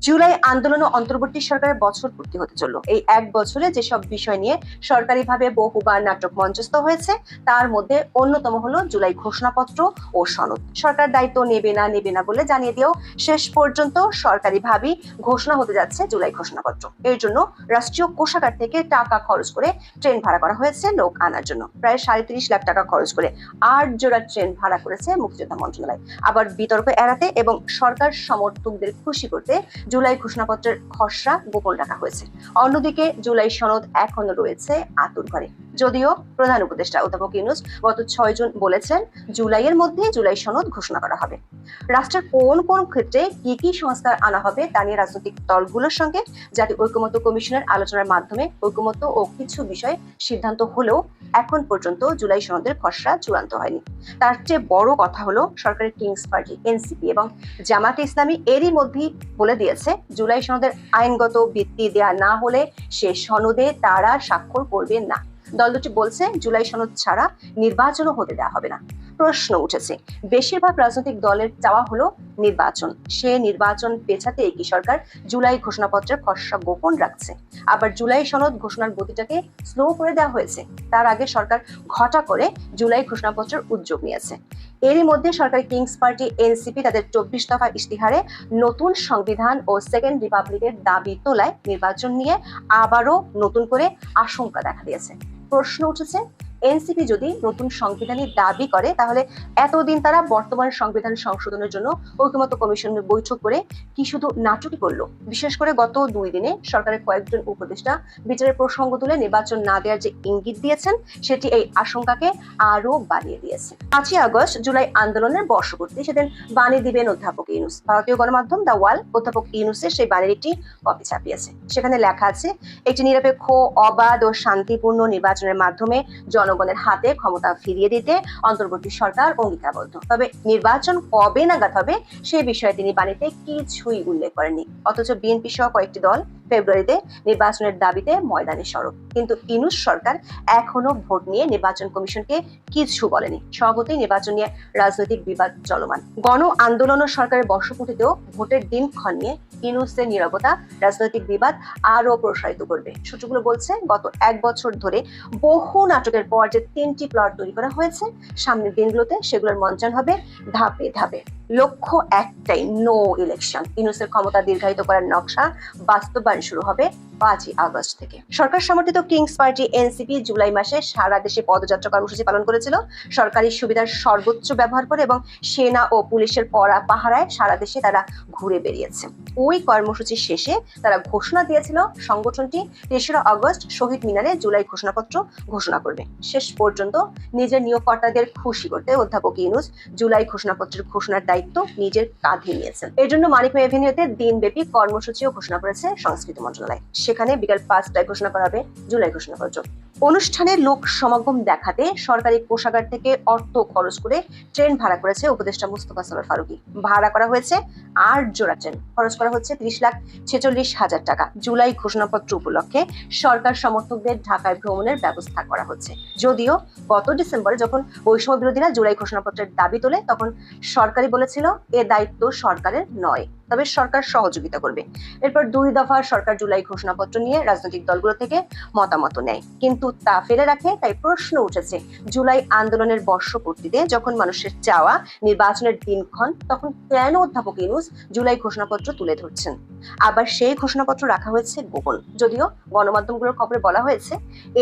জুলাই আন্দোলন ও অন্তর্বর্তী সরকারের বছর পূর্তি হতে চলল। এই এক বছরে যেসব বিষয় নিয়ে সরকারিভাবে বহুবার নাটক মঞ্চস্থ হয়েছে তার মধ্যে অন্যতম হলো জুলাই ঘোষণাপত্র ও সনদ। সরকার দায়িত্ব নেবে না বলে জানিয়ে দিয়েও শেষ পর্যন্ত সরকারিভাবেই ঘোষণা হতে যাচ্ছে জুলাই ঘোষণাপত্র। এর জন্য রাষ্ট্রীয় কোষাগার থেকে টাকা খরচ করে ট্রেন ভাড়া করা হয়েছে লোক আনার জন্য। প্রায় ৩.৫ লাখ টাকা খরচ করে ৮ জোড়া ট্রেন ভাড়া করেছে মুক্তিযোদ্ধা মন্ত্রণালয়। আবার বিতর্ক এড়াতে এবং সরকার সমর্থকদের খুশি করতে জুলাই ঘোষণাপত্রের খসড়া গোপন রাখা হয়েছে। অন্যদিকে জুলাই সনদ এখনো রয়েছে আতুর ঘরে। যদিও প্রধান উপদেষ্টা অধ্যাপক ইউনূস গত ৬ জুন বলেছেন জুলাইয়ের মধ্যে জুলাই সনদ ঘোষণা করা হবে। রাষ্ট্রের কোন কোন ক্ষেত্রে কি সংস্কার আনা হবে তা নিয়ে রাজনৈতিক দলগুলোর সঙ্গে জাতীয় ঐকমত্য কমিশনের আলোচনার মাধ্যমে ঐকমত্য ও কিছু বিষয়ে সিদ্ধান্ত হলেও এখন পর্যন্ত জুলাই সনদের খসড়া চূড়ান্ত হয়নি। তার চেয়ে বড় কথা হলো সরকারের কিংস পার্টি এনসিপি এবং জামায়াতে ইসলামী এরই মধ্যেই বলে দিয়েছে জুলাই সনদের আইনগত ভিত্তি দেয়া না হলে সে সনদে তারা স্বাক্ষর করবে না। দল দুটি বলছে জুলাই সনদ ছাড়া নির্বাচনও হতে দেওয়া হবে না। প্রশ্ন উঠেছে, বেশিরভাগ রাজনৈতিক দলের চাওয়া হলো নির্বাচন। সে নির্বাচন পেছাতে কি সরকার জুলাই ঘোষণাপত্রের খসড়া গোপন রাখছে? আবার জুলাই সনদ ঘোষণার গতিটাকে স্লো করে দেওয়া হয়েছে। তার আগে সরকার ঘটা করে জুলাই ঘোষণাপত্রের উদ্যোগ নিয়েছে। এরই মধ্যে সরকারি কিংস পার্টি এনসিপি তাদের ২৪ দফা ইশতিহারে নতুন সংবিধান ও সেকেন্ড রিপাবলিকের দাবি তোলায় নির্বাচন নিয়ে আবারও নতুন করে আশঙ্কা দেখা দিয়েছে। প্রশ্ন উঠেছে, এনসিপি যদি নতুন সংবিধানের দাবি করে তাহলে এতদিন তারা বর্তমান সংবিধান সংশোধনের জন্য ঐকমত্য কমিশনের বৈঠক করে কি শুধু নাটকই করলো? বিশেষ করে গত ২ দিনে সরকারের কয়েকজন উপদেষ্টা বিচারের প্রসঙ্গ তুলে নির্বাচন না দেওয়ার যে ইঙ্গিত দিয়েছেন সেটি এই আশঙ্কাকে আরো বাড়িয়ে দিয়েছে। ৫ই আগস্ট জুলাই আন্দোলনের বর্ষপূর্তি, সেদিন বাণী দিবেন অধ্যাপক ইউনূস। ভারতীয় গণমাধ্যম দ্য ওয়াল অধ্যাপক ইউনূসের সেই বাণীর একটি কপি ছাপিয়েছে। সেখানে লেখা আছে, একটি নিরপেক্ষ, অবাধ ও শান্তিপূর্ণ নির্বাচনের মাধ্যমে জনগণের হাতে ক্ষমতা ফিরিয়ে দিতে অন্তর্বর্তী সরকার অঙ্গীকারবদ্ধ। তবে নির্বাচন কবে নাগাদ হবে সে বিষয়ে তিনি বাণীতে কিছুই উল্লেখ করেননি। অথচ বিএনপি সহ কয়েকটি দল ফেব্রুয়ারিতে নির্বাচনের দাবিতে ময়দানে সরব। কিন্তু ইউনূস সরকার এখনো ভোট নিয়ে নির্বাচন কমিশনকে কিছু বলেনি। স্বভাবতই নির্বাচন নিয়ে রাজনৈতিক বিবাদ চলমান। গণ আন্দোলন ও সরকারের বর্ষপূর্তিতেও ভোটের দিনক্ষণ নিয়ে ইউনূসের নীরবতা রাজনৈতিক বিবাদ আরো প্রসারিত করবে। সূত্রগুলো বলছে গত ১ বছর ধরে বহু নাটকের পর যে ৩টি প্লট তৈরি করা হয়েছে, সামনের দিনগুলোতে সেগুলোর মঞ্চায়ন হবে ধাপে ধাপে। লক্ষ্য একটাই, নো ইলেকশন। ইউনূসের ক্ষমতা দীর্ঘায়িত করার নকশা বাস্তবায়ন শুরু হবে ৫ই আগস্ট থেকে। সরকার সমর্থিত কিংস পার্টি এনসিপি জুলাই মাসে সারা দেশে পদযাত্রা কর্মসূচি পালন করেছিল। সরকারি সুবিধার সর্বোচ্চ ব্যবহার করে এবং সেনা ও পুলিশের কড়া পাহারায় সারা দেশে তারা ঘুরে বেরিয়েছে। ওই কর্মসূচি শেষে তারা ঘোষণা দিয়েছিল সংগঠনটি ৩রা আগস্ট শহীদ মিনারে জুলাই ঘোষণাপত্র ঘোষণা করবে। শেষ পর্যন্ত নিজের নিয়োগকর্তাদের খুশি করতে অধ্যাপক ইউনূস জুলাই ঘোষণাপত্রের ঘোষণার দায়িত্ব নিজের কাঁধে নিয়েছেন। এর জন্য মানিকমে এভিনিউতে দিনব্যাপী কর্মসূচিও ঘোষণা করেছে সংস্কৃতি মন্ত্রণালয়। সেখানে বিকাল ৫টায় ঘোষণা করা হবে জুলাই ঘোষণাপত্র। অনুষ্ঠানে লোক সমাগম দেখাতে সরকারি কোষাগার থেকে অর্থ খরচ করে ট্রেন ভাড়া করেছে উপদেষ্টা মুস্তফা সরোয়ার ফারুকী। ভাড়া করা হয়েছে ৮ জোড়া ট্রেন। খরচ করা হচ্ছে ৩০,৪৬,০০০ টাকা। জুলাই ঘোষণাপত্র উপলক্ষে সরকার সমর্থকদের ঢাকায় ভ্রমণের ব্যবস্থা করা হচ্ছে। যদিও গত ডিসেম্বরে যখন বৈষম্য বিরোধীরা জুলাই ঘোষণাপত্রের দাবি তোলে তখন সরকারই বলেছিল এ দায়িত্ব সরকারের নয়, তবে সরকার সহযোগিতা করবে। এরপর ২ দফা সরকার জুলাই ঘোষণাপত্র নিয়ে রাজনৈতিক দলগুলো থেকে মতামত নেয়, কিন্তু তা ফেলে রাখে। তাই প্রশ্ন উঠেছে, জুলাই আন্দোলনের বর্ষপূর্তিতে যখন মানুষের চাওয়া নির্বাচনের দিনক্ষণ, তখন কেন অধ্যাপক ইউনূস জুলাই ঘোষণাপত্র তুলে ধরছেন? আবার সেই ঘোষণাপত্র রাখা হয়েছে গোপন। যদিও গণমাধ্যমগুলোর খবরে বলা হয়েছে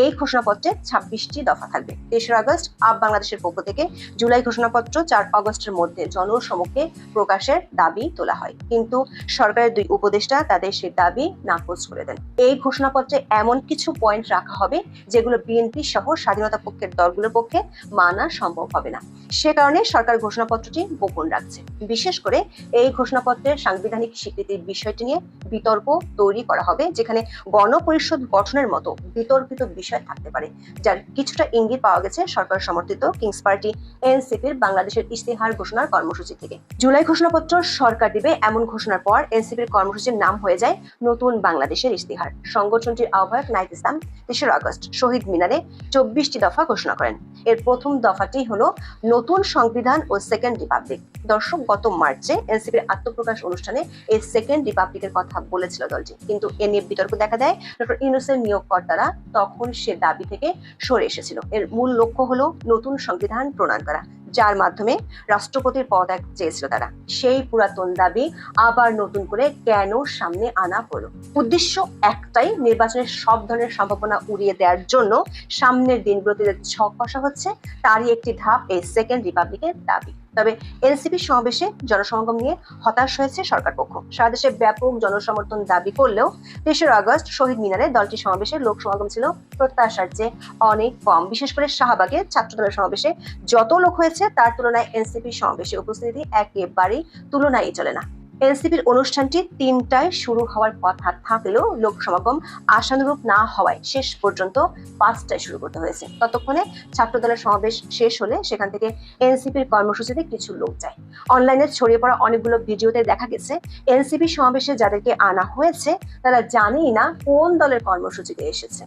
এই ঘোষণাপত্রে ২৬টি দফা থাকবে। ৩রা আগস্ট আপ বাংলাদেশের পক্ষ থেকে জুলাই ঘোষণাপত্র ৪ আগস্টের মধ্যে জনসমক্ষে প্রকাশের দাবি তোলা হয়, কিন্তু সরকারের ২ উপদেষ্টা তাদের সেই দাবি নাকচ করে দেন। এই ঘোষণাপত্রে এমন কিছু পয়েন্ট রাখা হবে যেগুলো বিএনপি সহ স্বাধীনতা পক্ষের দলগুলোর পক্ষে মানা সম্ভব হবে না। সে কারণে সরকার ঘোষণাপত্রটি গোপন রাখছে। বিশেষ করে এই ঘোষণাপত্রের সাংবিধানিক স্বীকৃতির বিষয়টি নিয়ে বিতর্ক তৈরি করা হবে, যেখানে গণপরিষদ গঠনের মতো বিতর্কিত বিষয় থাকতে পারে, যার কিছুটা ইঙ্গিত পাওয়া গেছে সরকার সমর্থিত কিংস পার্টি এনসিপির বাংলাদেশের ইশতেহার ঘোষণার কর্মসূচি থেকে। জুলাই ঘোষণাপত্র সরকার দিবে এমন এমন ঘোষণার পর এনসিপির কর্মসূচির নাম হয়ে যায় নতুন বাংলাদেশের ইশতেহার। সংগঠনটির আহ্বায়ক নাহিদ ইসলাম 3 আগস্ট শহীদ মিনারে 24টি দফা ঘোষণা করেন। এর প্রথম দফাটি হলো নতুন সংবিধান ও সেকেন্ড রিপাবলিক। দর্শক, গত মার্চে এনসিপির আত্মপ্রকাশ অনুষ্ঠানে এই সেকেন্ড রিপাবলিকের কথা বলেছিল দলটি, কিন্তু এ নিয়ে বিতর্ক দেখা দেয় ডক্টর ইউনূসের নিয়োগকর্তারা তখন সে দাবি থেকে সরে এসেছিল। এর মূল লক্ষ্য হলো নতুন সংবিধান প্রণয়ন করা, যার মাধ্যমে রাষ্ট্রপতির পদত্যাগ চেয়েছিল তারা। সেই পুরাতন দাবি আবার নতুন করে কেন সামনে আনা হলো? উদ্দেশ্য একটাই, নির্বাচনের সব ধরনের সম্ভাবনা উড়িয়ে দেওয়ার জন্য সামনের দিনগুলোতে যে ছক কষা হচ্ছে তারই একটি ধাপ এই সেকেন্ড রিপাবলিকের দাবি। তবে এনসিপি সমাবেশে জনসমাগম নিয়ে হতাশ হয়েছে সরকার পক্ষ। সারা দেশে ব্যাপক জনসমর্থন দাবি করলেও 3 আগস্ট শহীদ মিনারে দলটি সমাবেশে লোক সমাগম ছিল প্রত্যাশার চেয়ে অনেক কম। বিশেষ করে শাহবাগে ছাত্রদলের সমাবেশে যত লোক হয়েছে তার তুলনায় এনসিপি সমাবেশে উপস্থিতি একেবারেই তুলনাই চলে না। এনসিপির অনুষ্ঠানটি 3টায় শুরু হওয়ার কথা থাকলেও লোক সমাগম আশানুরূপ না হওয়ায় শেষ পর্যন্ত 5টায় শুরু করতে হয়েছে। ততক্ষণে ছাত্রদলের সমাবেশ শেষ হলে সেখান থেকে এনসিপির কর্মসূচিতে কিছু লোক যায়। অনলাইনে ছড়িয়ে পড়া অনেকগুলো ভিডিওতে দেখা গেছে এনসিপি সমাবেশে যাদেরকে আনা হয়েছে তারা জানেই না কোন দলের কর্মসূচিতে এসেছে।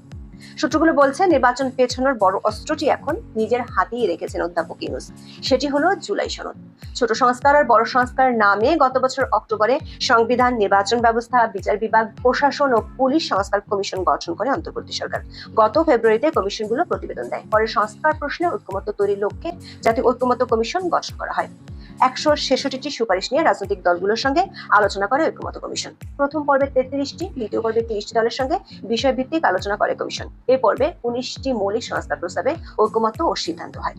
সূত্রগুলো বলছে নির্বাচন পেছানোর বড় অস্ত্রটি এখন নিজের হাতেই রেখেছেন অধ্যাপক ইউনূস। সেটি হলো জুলাই সনদ। ছোট সংস্কার আর বড় সংস্কার নামে গত বছর অক্টোবরে সংবিধান, নির্বাচন ব্যবস্থা, বিচার বিভাগ, প্রশাসন ও পুলিশ সংস্কার কমিশন গঠন করে অন্তর্বর্তী সরকার। গত ফেব্রুয়ারিতে কমিশনগুলো প্রতিবেদন দেয়। পরে সংস্কার প্রশ্নে ঐকমত্য তৈরির লক্ষ্যে জাতীয় ঐকমত্য কমিশন গঠন করা হয়। 166টি সুপারিশ নিয়ে রাজনৈতিক দলগুলোর সঙ্গে আলোচনা করে ঐকমত্য কমিশন। প্রথম পর্বে 33টি, দ্বিতীয় পর্বে 30টি দলের সঙ্গে বিষয়ভিত্তিক আলোচনা করে কমিশন। এই পর্বে 19টি মৌলিক সংস্কার প্রস্তাবে ঐকমত্য ও সিদ্ধান্ত হয়।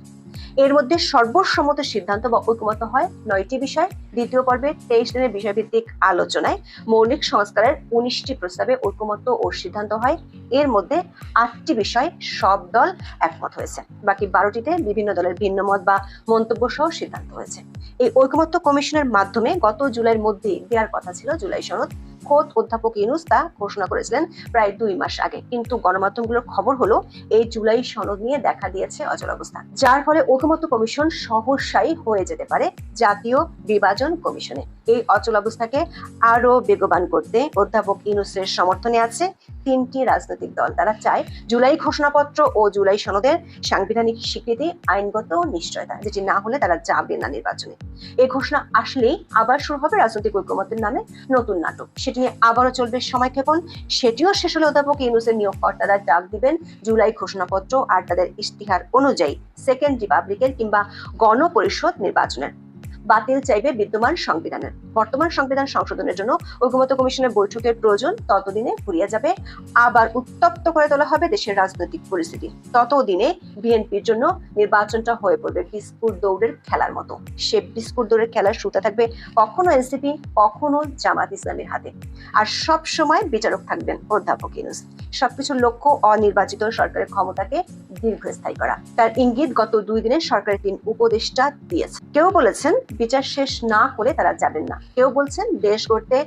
এর মধ্যে সর্বসম্মত সিদ্ধান্ত বা ঐকমত্য হয় 9টি বিষয়। দ্বিতীয় পর্বে 23 দিনের বিষয়ভিত্তিক আলোচনায় মৌলিক সংস্কারের 19টি প্রস্তাবে ঐকমত্য ও সিদ্ধান্ত হয়। এর মধ্যে 8টি বিষয় সব দল একমত হয়েছে, বাকি 12টিতে বিভিন্ন দলের ভিন্ন মত বা মন্তব্য সহ সিদ্ধান্ত হয়েছে। এই ঐকমত্য কমিশনের মাধ্যমে গত জুলাইয়ের মধ্যেই দেওয়ার কথা ছিল জুলাই সনদ। খোদ অধ্যাপক ইউনূস তা ঘোষণা করেছিলেন প্রায় 2 মাস আগে, কিন্তু গণমাধ্যমগুলোর খবর হলো এই জুলাই সনদ নিয়ে দেখা দিয়েছে অচল অবস্থা, যার ফলে ঐকমত্য কমিশন সহসাই হয়ে যেতে পারে জাতীয় বিভাজন কমিশনে। এই অচল অবস্থাকে আরো বেগবান করতে অধ্যাপক ইউনূসের সমর্থনে আছে 3টি রাজনৈতিক দল। তারা চায় জুলাই ঘোষণাপত্র ও জুলাই সনদের সাংবিধানিক স্বীকৃতি আইনগত নিশ্চয়তা, যেটি না হলে তারা যাবে না নির্বাচনে। এই ঘোষণা আসলেই আবার শুরু হবে রাজনৈতিক ঐকমত্যের নামে নতুন নাটক। সেটি নিয়ে আবারও চলবে সময়ক্ষেপণ। সেটিও শেষ হলে অধ্যাপক ইউনূসের নিয়োগকর্তারা ডাক দিবেন জুলাই ঘোষণাপত্র আর তাদের ইশতিহার অনুযায়ী সেকেন্ড রিপাবলিকের কিংবা গণপরিষদ নির্বাচনের। বাতিল চাইবে বিদ্যমান সংবিধানের। বর্তমান সংবিধান সংশোধনের জন্য ঐকমত্য কমিশনের বৈঠকের প্রয়োজন ততদিনে ফুরিয়ে যাবে। আবার উত্তপ্ত করে তোলা হবে দেশের রাজনৈতিক পরিস্থিতি। ততদিনে বিএনপির জন্য নির্বাচনটা হয়ে পড়বে বিস্কুট দৌড়ের খেলার মতো। সে বিস্কুট দৌড়ের খেলার শুরুটা থাকবে কখনো এনসিপি, কখনো জামাত ইসলামের হাতে। আর সব সময় বিচারক থাকবেন অধ্যাপক ইউনূস। সবকিছুর লক্ষ্য অনির্বাচিত সরকারের ক্ষমতাকে দীর্ঘস্থায়ী করা। তার ইঙ্গিত গত 2 দিনে সরকারের 3 উপদেষ্টা দিয়েছে। কেউ বলেছেন বিচার শেষ না করে তারা যাবেন না, কেউ বলছেন দেশ গড়তে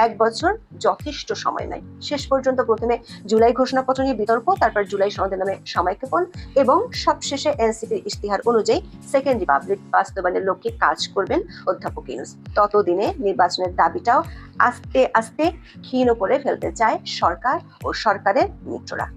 1 বছর যথেষ্ট সময় নাই। শেষ পর্যন্ত প্রথমে জুলাই ঘোষণাপত্র নিয়ে বিতর্ক, তারপর জুলাই সনদের নামে সময়ক্ষেপণ এবং সবশেষে এনসিপির ইশতিহার অনুযায়ী সেকেন্ড রিপাবলিক বাস্তবায়নের লক্ষ্যে কাজ করবেন অধ্যাপক ইউনূস। ততদিনে নির্বাচনের দাবিটাও আস্তে আস্তে ক্ষীণ করে ফেলতে চায় সরকার ও সরকারের মিত্ররা।